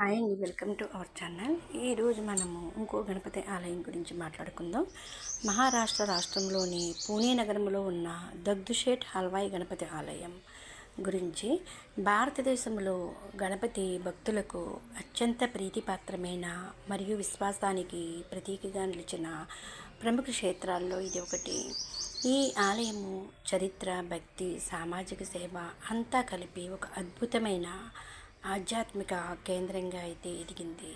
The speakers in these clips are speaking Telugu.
హాయ్ అండి, వెల్కమ్ టు అవర్ ఛానల్. ఈరోజు మనము ఇంకో గణపతి ఆలయం గురించి మాట్లాడుకుందాం. మహారాష్ట్ర రాష్ట్రంలోని పూణే నగరంలో ఉన్న దగ్దుషేట్ హల్వాయి గణపతి ఆలయం గురించి. భారతదేశంలో గణపతి భక్తులకు అత్యంత ప్రీతిపాత్రమైన మరియు విశ్వాసానికి ప్రతీకగా నిలిచిన ప్రముఖ క్షేత్రాల్లో ఇది ఒకటి. ఈ ఆలయము చరిత్ర, భక్తి, సామాజిక సేవ అంతా కలిపి ఒక అద్భుతమైన ఆధ్యాత్మిక కేంద్రంగా అయితే ఎదిగింది.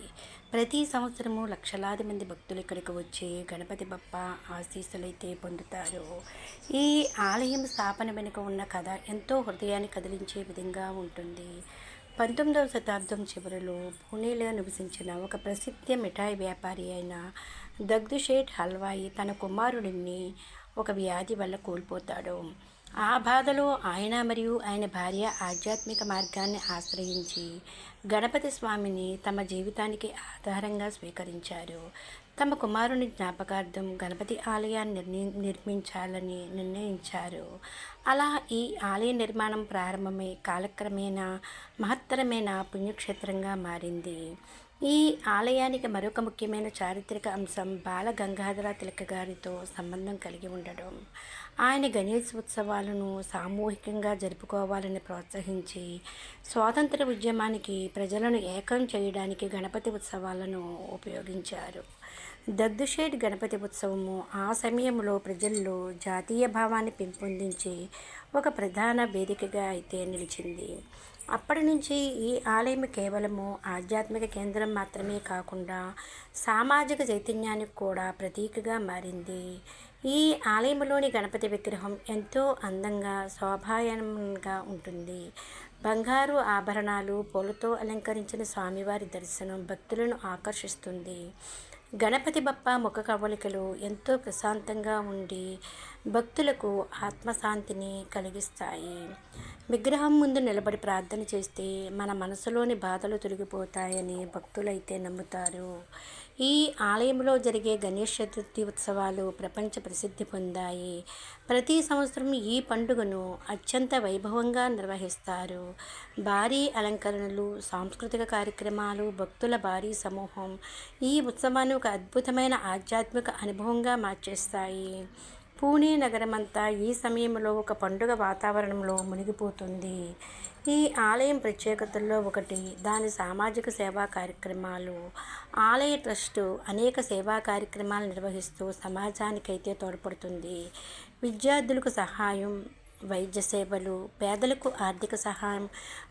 ప్రతి సంవత్సరము లక్షలాది మంది భక్తులు ఇక్కడికి వచ్చి గణపతి బప్ప ఆశీస్సులైతే పొందుతారు. ఈ ఆలయం స్థాపన వెనుక ఉన్న కథ ఎంతో హృదయాన్ని కదిలించే విధంగా ఉంటుంది. 19వ శతాబ్దం చివరిలో పూణేలో నివసించిన ఒక ప్రసిద్ధ మిఠాయి వ్యాపారి అయిన దగ్దుషేట్ హల్వాయి తన కుమారుడిని ఒక వ్యాధి వల్ల కోల్పోతాడు. ఆ బాధలో ఆయన మరియు ఆయన భార్య ఆధ్యాత్మిక మార్గాన్ని ఆశ్రయించి గణపతి స్వామిని తమ జీవితానికి ఆధారంగా స్వీకరించారు. తమ కుమారుని జ్ఞాపకార్థం గణపతి ఆలయాన్ని నిర్మించాలని నిర్ణయించారు. అలా ఈ ఆలయ నిర్మాణం ప్రారంభమై కాలక్రమేణా మహత్తరమైన పుణ్యక్షేత్రంగా మారింది. ఈ ఆలయానికి మరొక ముఖ్యమైన చారిత్రక అంశం బాల గంగాధర తిలక్ గారితో సంబంధం కలిగి ఉండడం. ఆయన గణేష్ ఉత్సవాలను సామూహికంగా జరుపుకోవాలని ప్రోత్సహించి స్వాతంత్ర ఉద్యమానికి ప్రజలను ఏకం చేయడానికి గణపతి ఉత్సవాలను ఉపయోగించారు. దగ్దుషేట్ గణపతి ఉత్సవము ఆ సమయంలో ప్రజల్లో జాతీయ భావాన్ని పెంపొందించి ఒక ప్రధాన వేదికగా అయితే నిలిచింది. అప్పటి నుంచి ఈ ఆలయం కేవలము ఆధ్యాత్మిక కేంద్రం మాత్రమే కాకుండా సామాజిక చైతన్యానికి కూడా ప్రతీకగా మారింది. ఈ ఆలయంలోని గణపతి విగ్రహం ఎంతో అందంగా శోభాయనంగా ఉంటుంది. బంగారు ఆభరణాలు, పూలతో అలంకరించిన స్వామివారి దర్శనం భక్తులను ఆకర్షిస్తుంది. గణపతి బప్ప ముఖ కవళికలు ఎంతో ప్రశాంతంగా ఉండి భక్తులకు ఆత్మశాంతిని కలిగిస్తాయి. విగ్రహం ముందు నిలబడి ప్రార్థన చేస్తే మన మనసులోని బాధలు తొలగిపోతాయని భక్తులైతే నమ్ముతారు. ఈ ఆలయంలో జరిగే గణేష్ చతుర్థి ఉత్సవాలు ప్రపంచ ప్రసిద్ధి పొందాయి. ప్రతి సంవత్సరం ఈ పండుగను అత్యంత వైభవంగా నిర్వహిస్తారు. భారీ అలంకరణలు, సాంస్కృతిక కార్యక్రమాలు, భక్తుల భారీ సమూహం ఈ ఉత్సవాన్ని ఒక అద్భుతమైన ఆధ్యాత్మిక అనుభవంగా మార్చేస్తాయి. పూణే నగరమంతా ఈ సమయంలో ఒక పండుగ వాతావరణంలో మునిగిపోతుంది. ఈ ఆలయం ప్రత్యేకతల్లో ఒకటి దాని సామాజిక సేవా కార్యక్రమాలు. ఆలయ ట్రస్టు అనేక సేవా కార్యక్రమాలు నిర్వహిస్తూ సమాజానికైతే తోడ్పడుతుంది. విద్యార్థులకు సహాయం, వైద్య సేవలు, పేదలకు ఆర్థిక సహాయం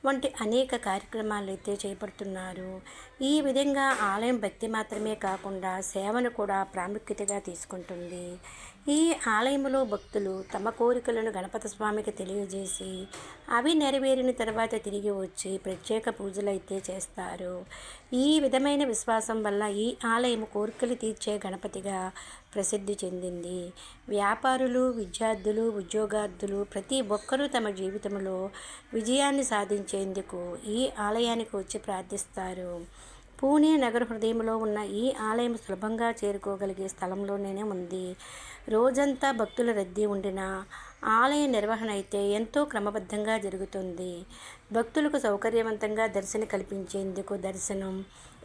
వంటి అనేక కార్యక్రమాలు అయితే చేపడుతున్నారు. ఈ విధంగా ఆలయం భక్తి మాత్రమే కాకుండా సేవను కూడా ప్రాముఖ్యతగా తీసుకుంటుంది. ఈ ఆలయంలో భక్తులు తమ కోరికలను గణపతి స్వామికి తెలియజేసి అవి నెరవేరిన తర్వాత తిరిగి వచ్చి ప్రత్యేక పూజలు అయితే చేస్తారు. ఈ విధమైన విశ్వాసం వల్ల ఈ ఆలయం కోరికలు తీర్చే గణపతిగా ప్రసిద్ధి చెందింది. వ్యాపారులు, విద్యార్థులు, ఉద్యోగార్థులు ప్రతి ఒక్కరూ తమ జీవితంలో విజయాన్ని సాధించేందుకు ఈ ఆలయానికి వచ్చి ప్రార్థిస్తారు. పూణే నగర హృదయంలో ఉన్న ఈ ఆలయం సులభంగా చేరుకోగలిగే స్థలంలోనే ఉంది. రోజంతా భక్తుల రద్దీ ఉండినా ఆలయ నిర్వహణ అయితే ఎంతో క్రమబద్ధంగా జరుగుతుంది. భక్తులకు సౌకర్యవంతంగా దర్శనం కల్పించేందుకు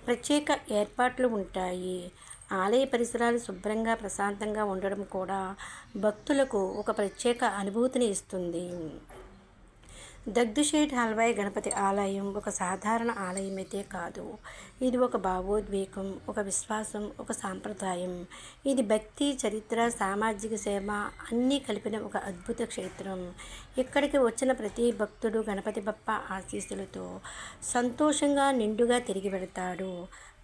ప్రత్యేక ఏర్పాట్లు ఉంటాయి. ఆలయ పరిసరాలు శుభ్రంగా, ప్రశాంతంగా ఉండడం కూడా భక్తులకు ఒక ప్రత్యేక అనుభూతిని ఇస్తుంది. దగ్దుషేట్ హల్వాయి గణపతి ఆలయం ఒక సాధారణ ఆలయమైతే కాదు. ఇది ఒక భావోద్వేగం, ఒక విశ్వాసం, ఒక సాంప్రదాయం. ఇది భక్తి, చరిత్ర, సామాజిక సేవ అన్నీ కలిపిన ఒక అద్భుత క్షేత్రం. ఇక్కడికి వచ్చిన ప్రతి భక్తుడు గణపతి బప్ప ఆశీస్సులతో సంతోషంగా నిండుగా తిరిగి వెళతాడు.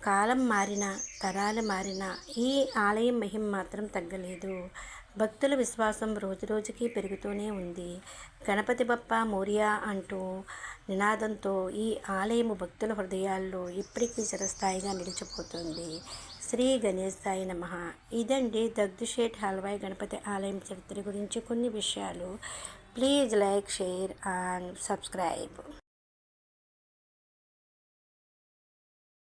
కాలం మారినా, తరాలు మారినా ఈ ఆలయం మహిమ మాత్రం తగ్గలేదు. భక్తుల విశ్వాసం రోజురోజుకి పెరుగుతూనే ఉంది. గణపతి బప్ప మోరియా అంటూ నినాదంతో ఈ ఆలయము భక్తుల హృదయాల్లో ఇప్పటికీ చిరస్థాయిగా నిలిచిపోతుంది. శ్రీ గణేశాయ నమః. ఇదండి దగ్దుషేట్ హల్వాయి గణపతి ఆలయం చరిత్ర గురించి కొన్ని విషయాలు. Please like, share and subscribe.